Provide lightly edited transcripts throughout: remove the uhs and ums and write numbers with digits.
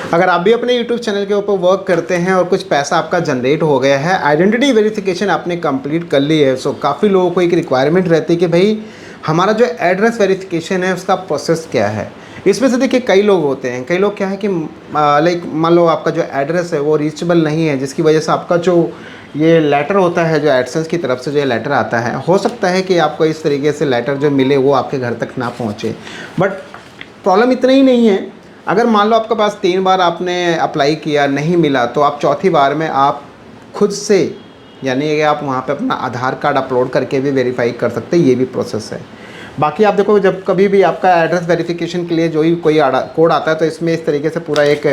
अगर आप भी अपने यूट्यूब चैनल के ऊपर वर्क करते हैं और कुछ पैसा आपका जनरेट हो गया है, आइडेंटिटी वेरिफिकेशन आपने कंप्लीट कर ली है, सो काफ़ी लोगों को एक रिक्वायरमेंट रहती है कि भाई हमारा जो एड्रेस वेरिफिकेशन है उसका प्रोसेस क्या है। इसमें से देखिए कई लोग होते हैं, कई लोग क्या है कि लाइक मान लो आपका जो एड्रेस है वो रीचेबल नहीं है, जिसकी वजह से आपका जो ये लेटर होता है, जो एडसेंस की तरफ से जो लेटर आता है, हो सकता है कि आपको इस तरीके से लेटर जो मिले वो आपके घर तक ना पहुँचे। बट प्रॉब्लम इतना ही नहीं है, अगर मान लो आपके पास 3 बार आपने अप्लाई किया नहीं मिला, तो आप चौथी बार में आप खुद से यानी कि आप वहाँ पे अपना आधार कार्ड अपलोड करके भी वेरीफाई कर सकते हैं, ये भी प्रोसेस है। बाकी आप देखो जब कभी भी आपका एड्रेस वेरिफिकेशन के लिए जो ही कोई कोड आता है, तो इसमें इस तरीके से पूरा एक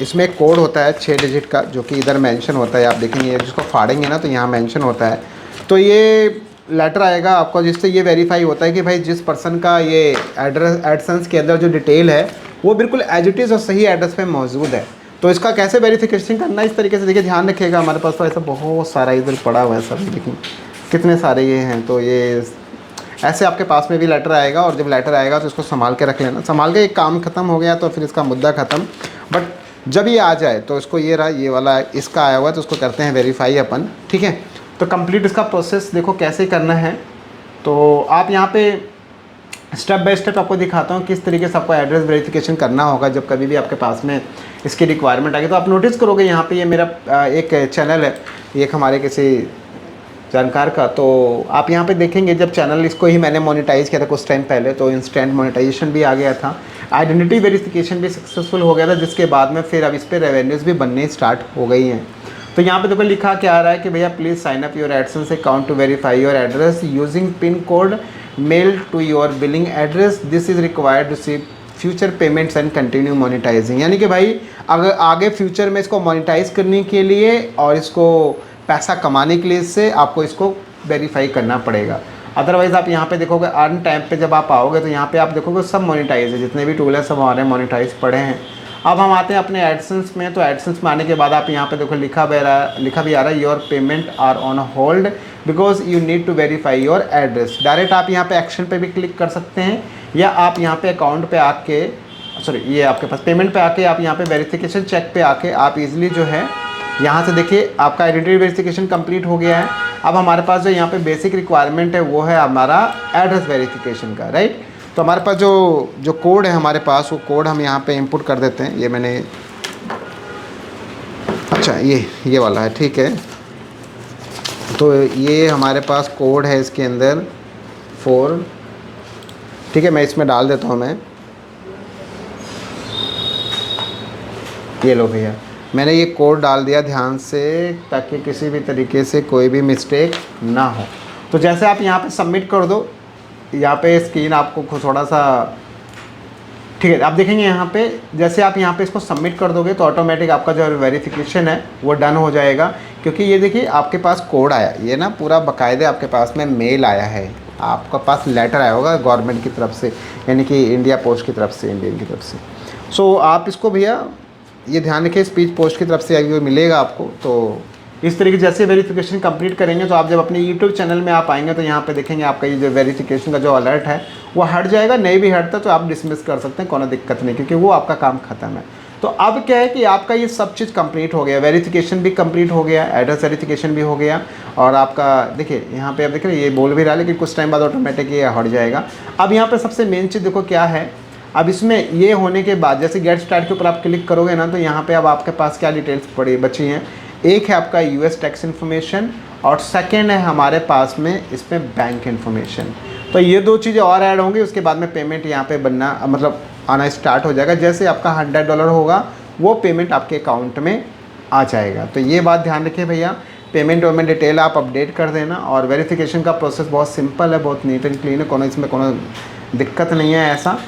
इसमें एक कोड होता है 6 डिजिट का, जो कि इधर मेंशन होता है। आप देखेंगे जिसको फाड़ेंगे ना तो यहाँ मेंशन होता है, तो ये लेटर आएगा आपको जिससे ये वेरीफाई होता है कि भाई जिस पर्सन का ये एड्रेस एडसेंस के अंदर जो डिटेल है वो बिल्कुल एज इट इज़ और सही एड्रेस पे मौजूद है। तो इसका कैसे वेरिफिकेशन करना है, इस तरीके से देखिए ध्यान रखिएगा। हमारे पास तो ऐसा बहुत सारा इधर पड़ा हुआ है, सब देखिए कितने सारे ये हैं। तो ये ऐसे आपके पास में भी लेटर आएगा, और जब लेटर आएगा तो इसको संभाल के रख लेना। संभाल के एक काम ख़त्म हो गया तो फिर इसका मुद्दा ख़त्म। बट जब ये आ जाए तो इसको ये रहा, ये वाला इसका आया हुआ है, तो उसको करते हैं वेरीफाई अपन, ठीक है। तो कंप्लीट इसका प्रोसेस देखो कैसे करना है। तो आप यहाँ पे स्टेप बाय स्टेप आपको दिखाता हूँ किस तरीके से आपको एड्रेस वेरिफिकेशन करना होगा जब कभी भी आपके पास में इसकी रिक्वायरमेंट आएगी। तो आप नोटिस करोगे यहाँ पे ये मेरा एक चैनल है, एक हमारे किसी जानकार का। तो आप यहाँ पे देखेंगे जब चैनल इसको ही मैंने मोनेटाइज़ किया था कुछ टाइम पहले, तो इंस्टेंट मोनेटाइजेशन भी आ गया था, आइडेंटिटी वेरिफिकेशन भी सक्सेसफुल हो गया था, जिसके बाद में फिर अब इस पर रेवेन्यूज़ भी बनने स्टार्ट हो गई हैं। तो यहाँ पे देखो लिखा क्या आ रहा है कि भैया please sign up your AdSense account to verify your address using pin code mail to your billing address, this is required to see future payments and continue monetising. यानी कि भाई अगर आगे फ्यूचर में इसको मोनेटाइज करने के लिए और इसको पैसा कमाने के लिए इससे आपको इसको वेरीफाई करना पड़ेगा। अदरवाइज़ आप यहाँ पे देखोगे अर्न टाइम पे जब आप आओगे तो यहाँ पे आप देखोगे सब मोनेटाइज है, जितने भी टूल है सब हमारे मोनेटाइज पड़े हैं। अब हम आते हैं अपने एडसेंस में। तो एडसेंस में आने के बाद आप यहाँ पे देखो लिखा भी आ रहा है your payment are on hold because you need to verify your address. Direct आप यहाँ पे एक्शन पे भी क्लिक कर सकते हैं, या आप यहाँ पे अकाउंट पे आके ये आपके पास पेमेंट पे आके आप यहाँ पे वेरिफिकेशन चेक पे आके आप इजीली जो है यहाँ से देखिए आपका आइडेंटिटी वेरिफिकेशन कंप्लीट हो गया है। अब हमारे पास जो यहाँ पे बेसिक रिक्वायरमेंट है वो है हमारा एड्रेस वेरिफिकेशन का, राइट। तो हमारे पास जो कोड है हमारे पास, वो कोड हम यहाँ पे इंपुट कर देते हैं। ये मैंने अच्छा ये वाला है, ठीक है। तो ये हमारे पास कोड है इसके अंदर 4, ठीक है। मैं इसमें डाल देता हूँ मैं, ये लो भैया मैंने ये कोड डाल दिया ध्यान से, ताकि किसी भी तरीके से कोई भी मिस्टेक ना हो। तो जैसे आप यहाँ पे सबमिट कर दो, यहाँ पे स्क्रीन आपको थोड़ा सा, ठीक है, आप देखेंगे यहाँ पे जैसे आप यहाँ पे इसको सबमिट कर दोगे तो ऑटोमेटिक आपका जो वेरिफिकेशन है वो डन हो जाएगा। क्योंकि ये देखिए आपके पास कोड आया, ये ना पूरा बाकायदे आपके पास में मेल आया है, आपका पास लेटर आया होगा गवर्नमेंट की तरफ से, यानी कि इंडिया पोस्ट की तरफ से, इंडियन की तरफ से। सो आप इसको भैया ये ध्यान रखिए, स्पीड पोस्ट की तरफ से अभी मिलेगा आपको। तो इस तरीके जैसे वेरिफिकेशन कंप्लीट करेंगे तो आप जब अपने यूट्यूब चैनल में आप आएंगे तो यहाँ पे देखेंगे आपका ये जो वेरिफिकेशन का जो अलर्ट है वो हट जाएगा। नहीं भी हटता तो आप डिसमिस कर सकते हैं, कोई दिक्कत नहीं, क्योंकि वो आपका काम खत्म है। तो अब क्या है कि आपका ये सब चीज़ कंप्लीट हो गया, वेरिफिकेशन भी कंप्लीट हो गया, एड्रेस वेरिफिकेशन भी हो गया, और आपका देखिए यहाँ पे आप देख रहे हैं ये बोल भी रहा है, लेकिन कुछ टाइम बाद ऑटोमेटिक ये हट जाएगा। अब यहाँ पे सबसे मेन चीज़ देखो क्या है, अब इसमें ये होने के बाद जैसे गेट स्टार्ट के ऊपर आप क्लिक करोगे ना, तो यहाँ पे अब आपके पास क्या डिटेल्स पड़ी बची हैं। एक है आपका यूएस टैक्स इन्फॉर्मेशन, और सेकेंड है हमारे पास में इसमें बैंक इन्फॉर्मेशन। तो ये 2 चीज़ें और ऐड होंगी, उसके बाद में पेमेंट यहाँ पे बनना मतलब आना स्टार्ट हो जाएगा। जैसे आपका $100 होगा वो पेमेंट आपके अकाउंट में आ जाएगा। तो ये बात ध्यान रखिए भैया, पेमेंट वेमेंट डिटेल आप अपडेट कर देना। और वेरिफिकेशन का प्रोसेस बहुत सिंपल है, बहुत नीट एंड क्लीन है, इसमें कोनो दिक्कत नहीं है ऐसा।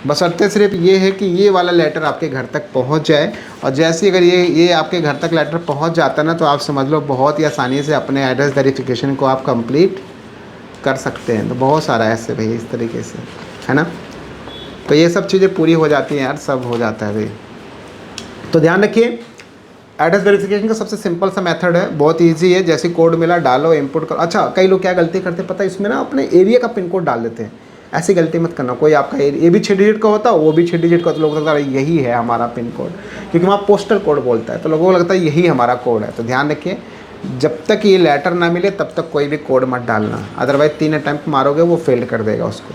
बशर्ते सिर्फ ये है कि ये वाला लेटर आपके घर तक पहुंच जाए, और जैसे अगर ये आपके घर तक लेटर पहुंच जाता है ना, तो आप समझ लो बहुत ही आसानी से अपने एड्रेस वेरिफिकेशन को आप कंप्लीट कर सकते हैं। तो बहुत सारा ऐसे भाई इस तरीके से है ना, तो ये सब चीज़ें पूरी हो जाती हैं यार, सब हो जाता है भाई। तो ध्यान रखिए एड्रेस वेरिफिकेशन का सबसे सिंपल सा मेथड है, बहुत ईजी है। जैसे कोड मिला डालो, इनपुट करो। अच्छा कई लोग क्या गलती करते हैं पता है, इसमें ना अपने एरिया का पिन कोड डाल देते हैं। ऐसी गलती मत करना। कोई आपका ये भी 6 डिजिट का होता है, वो भी 6 डिजिट का, तो लोगों को लगता है यही है हमारा पिन कोड, क्योंकि वहाँ पोस्टल कोड बोलता है, तो लोगों को लगता है यही हमारा कोड है। तो ध्यान रखिए, जब तक ये लेटर ना मिले तब तक कोई भी कोड मत डालना, अदरवाइज़ 3 अटैम्प्ट मारोगे वो फेल कर देगा उसको।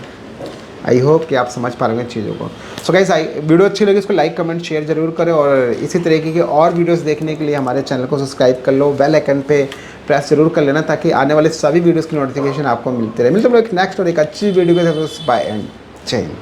आई होप कि आप समझ पा रहे हैं चीज़ों को। सो गाइस, वीडियो अच्छी लगी इसको लाइक कमेंट शेयर जरूर करें, और इसी तरीके की और वीडियोस देखने के लिए हमारे चैनल को सब्सक्राइब कर लो, बेल आइकन पे प्रेस जरूर कर लेना, ताकि आने वाले सभी वीडियोस की नोटिफिकेशन आपको मिलती रहे। मिलते हैं नेक्स्ट और एक अच्छी वीडियो के साथ। बाय एंड जय हिंद।